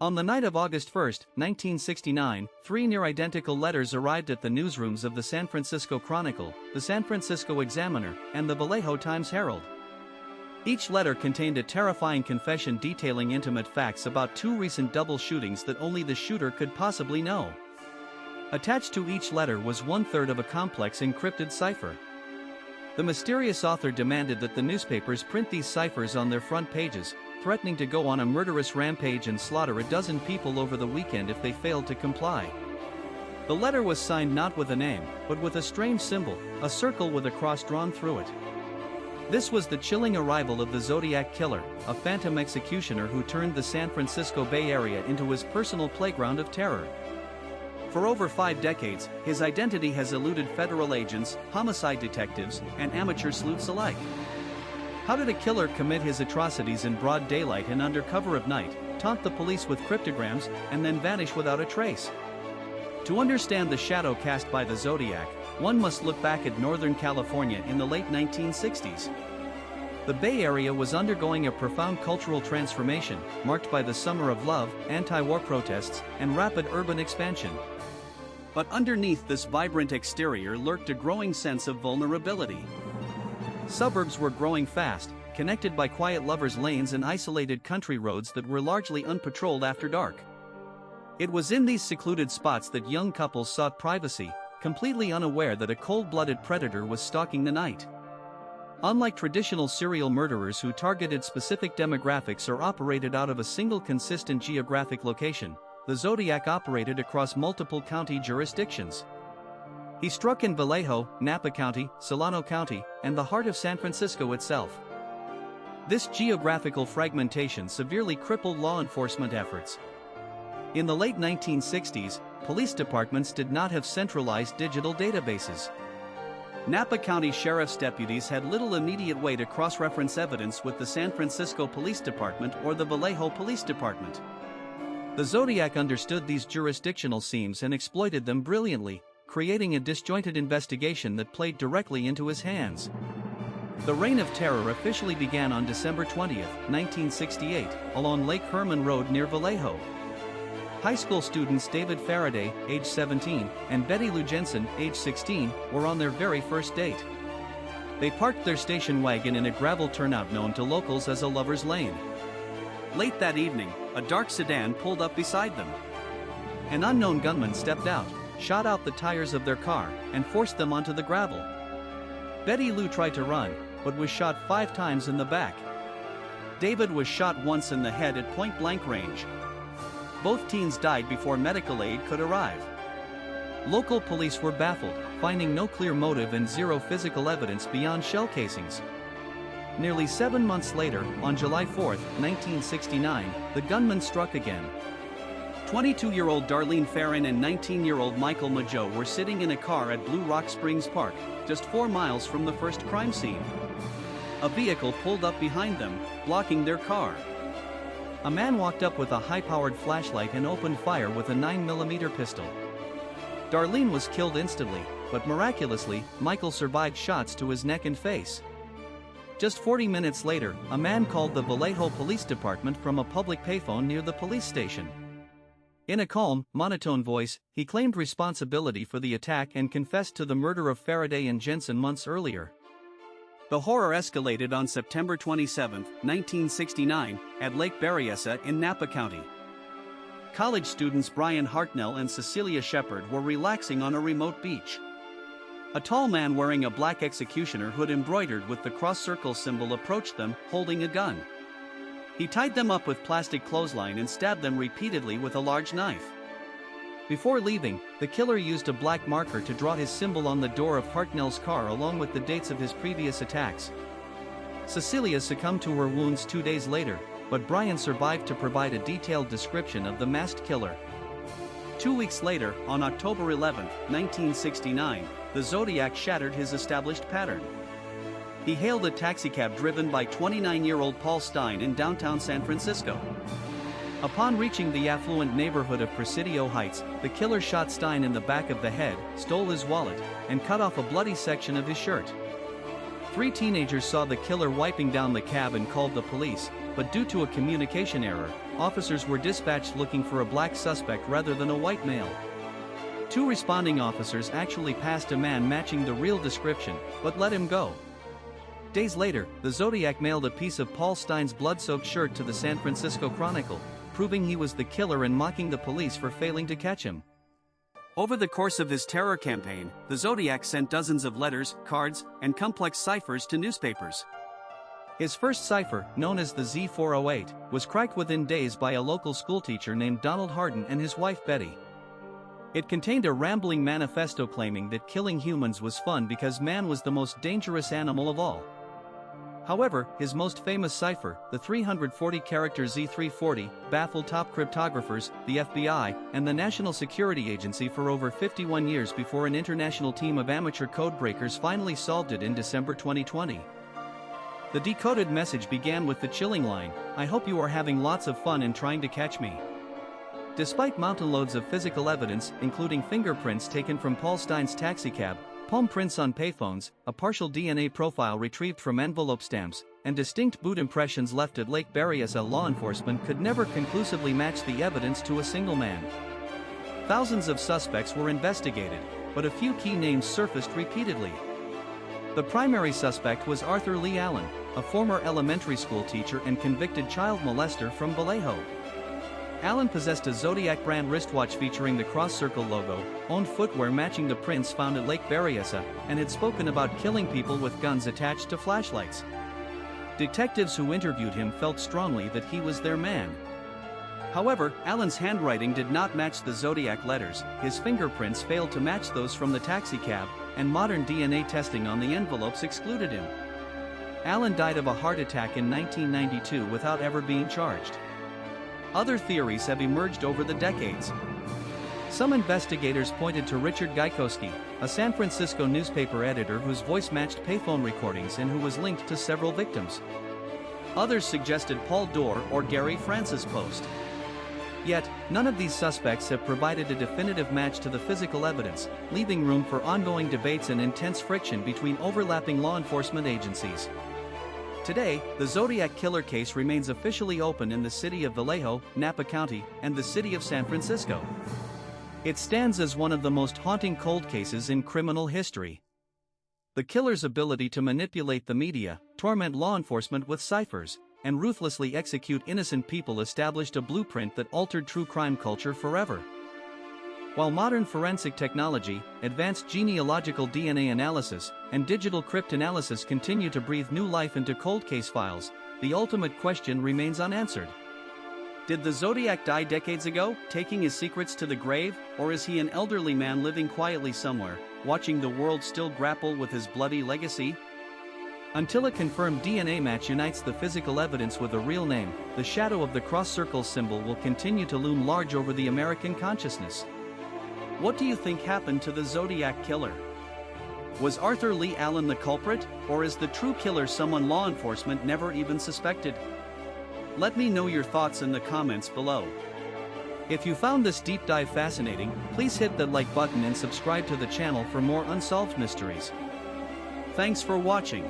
On the night of August 1, 1969, three near-identical letters arrived at the newsrooms of the San Francisco Chronicle, the San Francisco Examiner, and the Vallejo Times-Herald. Each letter contained a terrifying confession detailing intimate facts about two recent double shootings that only the shooter could possibly know. Attached to each letter was one-third of a complex encrypted cipher. The mysterious author demanded that the newspapers print these ciphers on their front pages, threatening to go on a murderous rampage and slaughter a dozen people over the weekend if they failed to comply. The letter was signed not with a name, but with a strange symbol, a circle with a cross drawn through it. This was the chilling arrival of the Zodiac Killer, a phantom executioner who turned the San Francisco Bay Area into his personal playground of terror. For over 5 decades, his identity has eluded federal agents, homicide detectives, and amateur sleuths alike. How did a killer commit his atrocities in broad daylight and under cover of night, taunt the police with cryptograms, and then vanish without a trace? To understand the shadow cast by the Zodiac, one must look back at Northern California in the late 1960s. The Bay Area was undergoing a profound cultural transformation, marked by the Summer of Love, anti-war protests, and rapid urban expansion. But underneath this vibrant exterior lurked a growing sense of vulnerability. Suburbs were growing fast, connected by quiet lovers' lanes and isolated country roads that were largely unpatrolled after dark. It was in these secluded spots that young couples sought privacy, completely unaware that a cold-blooded predator was stalking the night. Unlike traditional serial murderers who targeted specific demographics or operated out of a single consistent geographic location, the Zodiac operated across multiple county jurisdictions. He struck in Vallejo, Napa County, Solano County, and the heart of San Francisco itself. This geographical fragmentation severely crippled law enforcement efforts. In the late 1960s, police departments did not have centralized digital databases. Napa County Sheriff's deputies had little immediate way to cross-reference evidence with the San Francisco Police Department or the Vallejo Police Department. The Zodiac understood these jurisdictional seams and exploited them brilliantly, creating a disjointed investigation that played directly into his hands. The Reign of Terror officially began on December 20, 1968, along Lake Herman Road near Vallejo. High school students David Faraday, age 17, and Betty Lou Jensen, age 16, were on their very first date. They parked their station wagon in a gravel turnout known to locals as a lover's lane. Late that evening, a dark sedan pulled up beside them. An unknown gunman stepped out, shot out the tires of their car, and forced them onto the gravel. Betty Lou tried to run, but was shot 5 times in the back. David was shot once in the head at point-blank range. Both teens died before medical aid could arrive. Local police were baffled, finding no clear motive and zero physical evidence beyond shell casings. Nearly 7 months later, on July 4, 1969, the gunman struck again. 22-year-old Darlene Farron and 19-year-old Michael Majo were sitting in a car at Blue Rock Springs Park, just 4 miles from the first crime scene. A vehicle pulled up behind them, blocking their car. A man walked up with a high-powered flashlight and opened fire with a 9mm pistol. Darlene was killed instantly, but miraculously, Michael survived shots to his neck and face. Just 40 minutes later, a man called the Vallejo Police Department from a public payphone near the police station. In a calm, monotone voice, he claimed responsibility for the attack and confessed to the murder of Faraday and Jensen months earlier. The horror escalated on September 27, 1969, at Lake Berryessa in Napa County. College students Brian Hartnell and Cecilia Shepard were relaxing on a remote beach. A tall man wearing a black executioner hood embroidered with the cross-circle symbol approached them, holding a gun. He tied them up with plastic clothesline and stabbed them repeatedly with a large knife. Before leaving, the killer used a black marker to draw his symbol on the door of Hartnell's car along with the dates of his previous attacks. Cecilia succumbed to her wounds 2 days later, but Brian survived to provide a detailed description of the masked killer. 2 weeks later, on October 11, 1969, the Zodiac shattered his established pattern. He hailed a taxicab driven by 29-year-old Paul Stein in downtown San Francisco. Upon reaching the affluent neighborhood of Presidio Heights, the killer shot Stein in the back of the head, stole his wallet, and cut off a bloody section of his shirt. 3 teenagers saw the killer wiping down the cab and called the police, but due to a communication error, officers were dispatched looking for a black suspect rather than a white male. 2 responding officers actually passed a man matching the real description, but let him go. Days later, the Zodiac mailed a piece of Paul Stine's blood-soaked shirt to the San Francisco Chronicle, proving he was the killer and mocking the police for failing to catch him. Over the course of his terror campaign, the Zodiac sent dozens of letters, cards, and complex ciphers to newspapers. His first cipher, known as the Z408, was cracked within days by a local schoolteacher named Donald Hardin and his wife Betty. It contained a rambling manifesto claiming that killing humans was fun because man was the most dangerous animal of all. However, his most famous cipher, the 340-character Z340, baffled top cryptographers, the FBI, and the National Security Agency for over 51 years before an international team of amateur codebreakers finally solved it in December 2020. The decoded message began with the chilling line, "I hope you are having lots of fun and trying to catch me." Despite mountain loads of physical evidence, including fingerprints taken from Paul Stine's taxicab, palm prints on payphones, a partial DNA profile retrieved from envelope stamps, and distinct boot impressions left at Lake Berryessa, law enforcement could never conclusively match the evidence to a single man. Thousands of suspects were investigated, but a few key names surfaced repeatedly. The primary suspect was Arthur Leigh Allen, a former elementary school teacher and convicted child molester from Vallejo. Allen possessed a Zodiac brand wristwatch featuring the cross-circle logo, owned footwear matching the prints found at Lake Berryessa, and had spoken about killing people with guns attached to flashlights. Detectives who interviewed him felt strongly that he was their man. However, Allen's handwriting did not match the Zodiac letters, his fingerprints failed to match those from the taxicab, and modern DNA testing on the envelopes excluded him. Allen died of a heart attack in 1992 without ever being charged. Other theories have emerged over the decades. Some investigators pointed to Richard Gaikowski, a San Francisco newspaper editor whose voice matched payphone recordings and who was linked to several victims. Others suggested Paul Dorr or Gary Francis Post. Yet, none of these suspects have provided a definitive match to the physical evidence, leaving room for ongoing debates and intense friction between overlapping law enforcement agencies. Today, the Zodiac Killer case remains officially open in the city of Vallejo, Napa County, and the city of San Francisco. It stands as one of the most haunting cold cases in criminal history. The killer's ability to manipulate the media, torment law enforcement with ciphers, and ruthlessly execute innocent people established a blueprint that altered true crime culture forever. While modern forensic technology, advanced genealogical DNA analysis, and digital cryptanalysis continue to breathe new life into cold case files, the ultimate question remains unanswered. Did the Zodiac die decades ago, taking his secrets to the grave, or is he an elderly man living quietly somewhere, watching the world still grapple with his bloody legacy? Until a confirmed DNA match unites the physical evidence with a real name, the shadow of the cross-circle symbol will continue to loom large over the American consciousness. What do you think happened to the Zodiac Killer? Was Arthur Leigh Allen the culprit, or is the true killer someone law enforcement never even suspected? Let me know your thoughts in the comments below. If you found this deep dive fascinating, please hit the like button and subscribe to the channel for more unsolved mysteries. Thanks for watching.